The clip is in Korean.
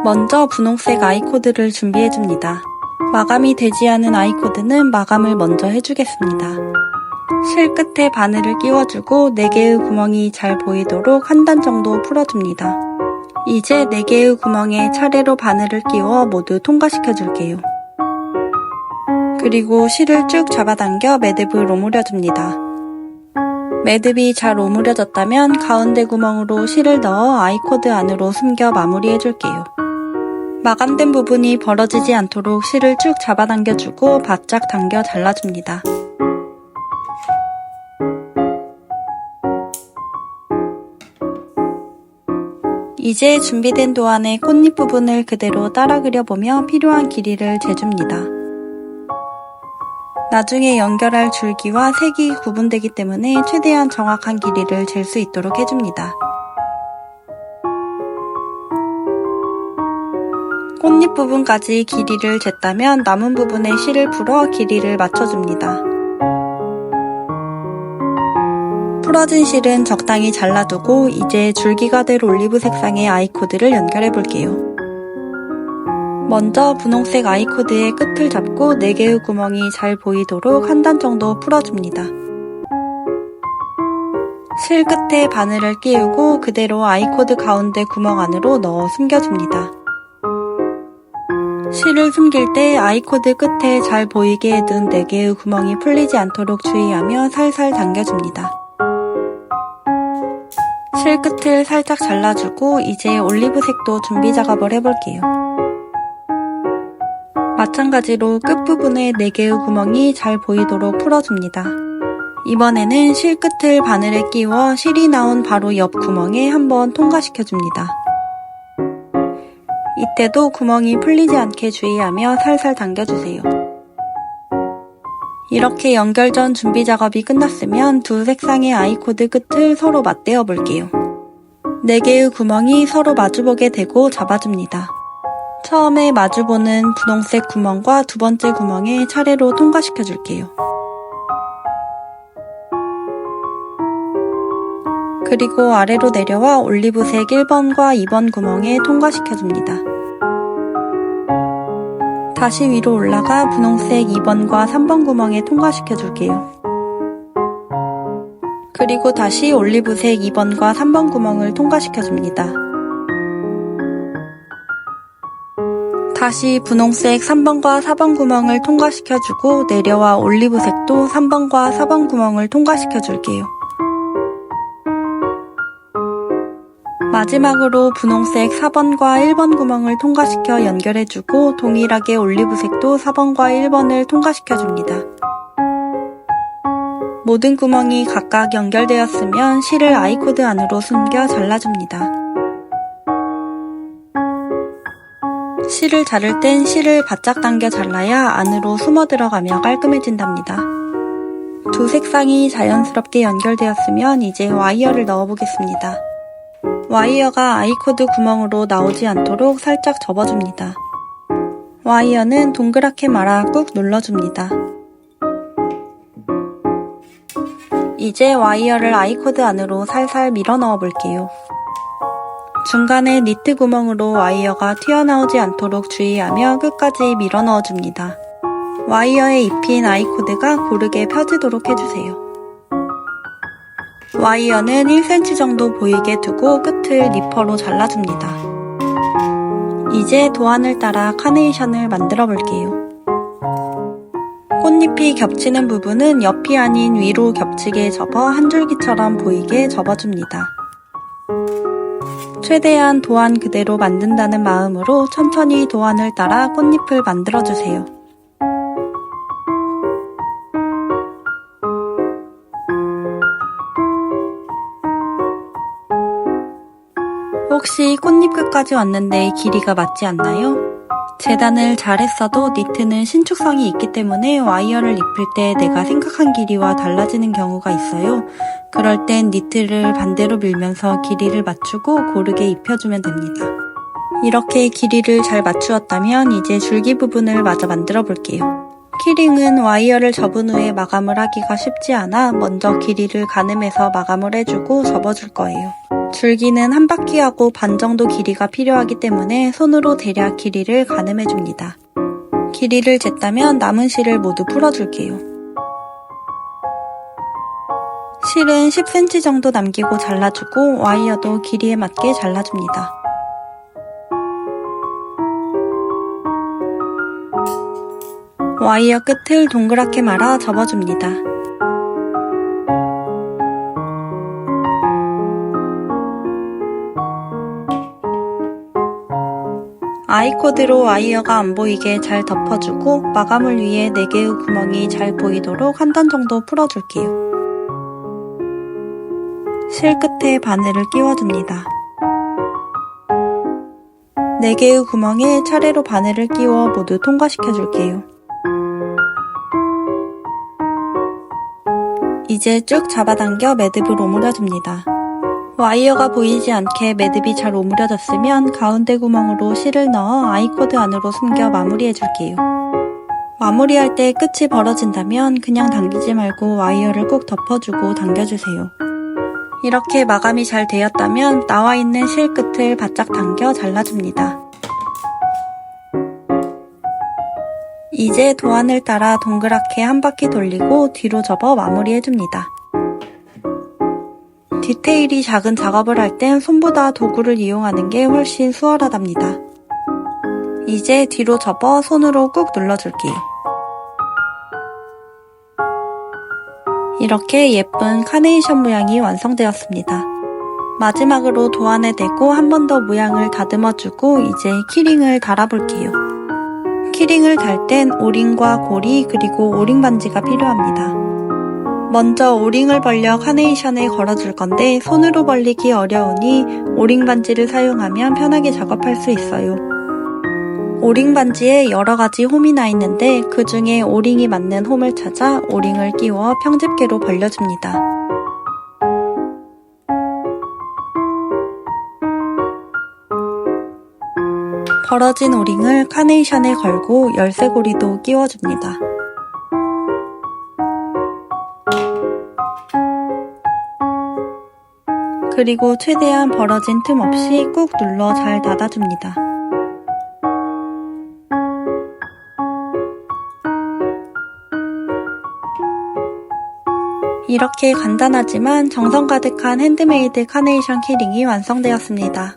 먼저 분홍색 아이코드를 준비해줍니다. 마감이 되지 않은 아이코드는 마감을 먼저 해주겠습니다. 실 끝에 바늘을 끼워주고 4개의 구멍이 잘 보이도록 한 단 정도 풀어줍니다. 이제 4개의 구멍에 차례로 바늘을 끼워 모두 통과시켜줄게요. 그리고 실을 쭉 잡아당겨 매듭을 오므려줍니다. 매듭이 잘 오므려졌다면 가운데 구멍으로 실을 넣어 아이코드 안으로 숨겨 마무리해줄게요. 마감된 부분이 벌어지지 않도록 실을 쭉 잡아당겨주고 바짝 당겨 잘라줍니다. 이제 준비된 도안의 꽃잎 부분을 그대로 따라 그려보며 필요한 길이를 재줍니다. 나중에 연결할 줄기와 색이 구분되기 때문에 최대한 정확한 길이를 잴 수 있도록 해줍니다. 꽃잎 부분까지 길이를 쟀다면 남은 부분에 실을 풀어 길이를 맞춰줍니다. 풀어진 실은 적당히 잘라두고 이제 줄기가 될 올리브 색상의 아이코드를 연결해볼게요. 먼저 분홍색 아이코드의 끝을 잡고 4개의 구멍이 잘 보이도록 한 단 정도 풀어줍니다. 실 끝에 바늘을 끼우고 그대로 아이코드 가운데 구멍 안으로 넣어 숨겨줍니다. 실을 숨길 때 아이코드 끝에 잘 보이게 넣은 4개의 구멍이 풀리지 않도록 주의하며 살살 당겨줍니다. 실 끝을 살짝 잘라주고 이제 올리브색도 준비 작업을 해볼게요. 마찬가지로 끝부분에 4개의 구멍이 잘 보이도록 풀어줍니다. 이번에는 실 끝을 바늘에 끼워 실이 나온 바로 옆 구멍에 한번 통과시켜줍니다. 이때도 구멍이 풀리지 않게 주의하며 살살 당겨주세요. 이렇게 연결 전 준비 작업이 끝났으면 두 색상의 아이코드 끝을 서로 맞대어 볼게요. 4개의 구멍이 서로 마주보게 되고 잡아줍니다. 처음에 마주보는 분홍색 구멍과 두 번째 구멍에 차례로 통과시켜줄게요. 그리고 아래로 내려와 올리브색 1번과 2번 구멍에 통과시켜줍니다. 다시 위로 올라가 분홍색 2번과 3번 구멍에 통과시켜줄게요. 그리고 다시 올리브색 2번과 3번 구멍을 통과시켜줍니다. 다시 분홍색 3번과 4번 구멍을 통과시켜주고 내려와 올리브색도 3번과 4번 구멍을 통과시켜줄게요. 마지막으로 분홍색 4번과 1번 구멍을 통과시켜 연결해주고 동일하게 올리브색도 4번과 1번을 통과시켜줍니다. 모든 구멍이 각각 연결되었으면 실을 아이코드 안으로 숨겨 잘라줍니다. 실을 자를 땐 실을 바짝 당겨 잘라야 안으로 숨어 들어가며 깔끔해진답니다. 두 색상이 자연스럽게 연결되었으면 이제 와이어를 넣어보겠습니다. 와이어가 아이코드 구멍으로 나오지 않도록 살짝 접어줍니다. 와이어는 동그랗게 말아 꾹 눌러줍니다. 이제 와이어를 아이코드 안으로 살살 밀어 넣어 볼게요. 중간에 니트 구멍으로 와이어가 튀어나오지 않도록 주의하며 끝까지 밀어 넣어줍니다. 와이어에 입힌 아이코드가 고르게 펴지도록 해주세요. 와이어는 1cm 정도 보이게 두고 끝을 니퍼로 잘라줍니다. 이제 도안을 따라 카네이션을 만들어 볼게요. 꽃잎이 겹치는 부분은 옆이 아닌 위로 겹치게 접어 한 줄기처럼 보이게 접어줍니다. 최대한 도안 그대로 만든다는 마음으로 천천히 도안을 따라 꽃잎을 만들어주세요. 혹시 꽃잎 끝까지 왔는데 길이가 맞지 않나요? 재단을 잘했어도 니트는 신축성이 있기 때문에 와이어를 입힐 때 내가 생각한 길이와 달라지는 경우가 있어요. 그럴 땐 니트를 반대로 밀면서 길이를 맞추고 고르게 입혀주면 됩니다. 이렇게 길이를 잘 맞추었다면 이제 줄기 부분을 마저 만들어 볼게요. 키링은 와이어를 접은 후에 마감을 하기가 쉽지 않아 먼저 길이를 가늠해서 마감을 해주고 접어줄 거예요. 줄기는 한 바퀴하고 반 정도 길이가 필요하기 때문에 손으로 대략 길이를 가늠해줍니다. 길이를 쟀다면 남은 실을 모두 풀어줄게요. 실은 10cm 정도 남기고 잘라주고 와이어도 길이에 맞게 잘라줍니다. 와이어 끝을 동그랗게 말아 접어줍니다. 아이코드로 와이어가 안 보이게 잘 덮어주고 마감을 위해 4개의 구멍이 잘 보이도록 한 단 정도 풀어줄게요. 실 끝에 바늘을 끼워줍니다. 4개의 구멍에 차례로 바늘을 끼워 모두 통과시켜줄게요. 이제 쭉 잡아당겨 매듭을 오므려줍니다. 와이어가 보이지 않게 매듭이 잘 오므려졌으면 가운데 구멍으로 실을 넣어 아이코드 안으로 숨겨 마무리해줄게요. 마무리할 때 끝이 벌어진다면 그냥 당기지 말고 와이어를 꼭 덮어주고 당겨주세요. 이렇게 마감이 잘 되었다면 나와있는 실 끝을 바짝 당겨 잘라줍니다. 이제 도안을 따라 동그랗게 한 바퀴 돌리고 뒤로 접어 마무리해줍니다. 디테일이 작은 작업을 할 땐 손보다 도구를 이용하는 게 훨씬 수월하답니다. 이제 뒤로 접어 손으로 꾹 눌러줄게요. 이렇게 예쁜 카네이션 모양이 완성되었습니다. 마지막으로 도안에 대고 한 번 더 모양을 다듬어주고 이제 키링을 달아볼게요. 키링을 달 땐 오링과 고리 그리고 오링 반지가 필요합니다. 먼저 오링을 벌려 카네이션에 걸어줄 건데 손으로 벌리기 어려우니 오링 반지를 사용하면 편하게 작업할 수 있어요. 오링 반지에 여러 가지 홈이 나 있는데 그 중에 오링이 맞는 홈을 찾아 오링을 끼워 평집게로 벌려줍니다. 벌어진 오링을 카네이션에 걸고 열쇠고리도 끼워줍니다. 그리고 최대한 벌어진 틈 없이 꾹 눌러 잘 닫아줍니다. 이렇게 간단하지만 정성 가득한 핸드메이드 카네이션 키링이 완성되었습니다.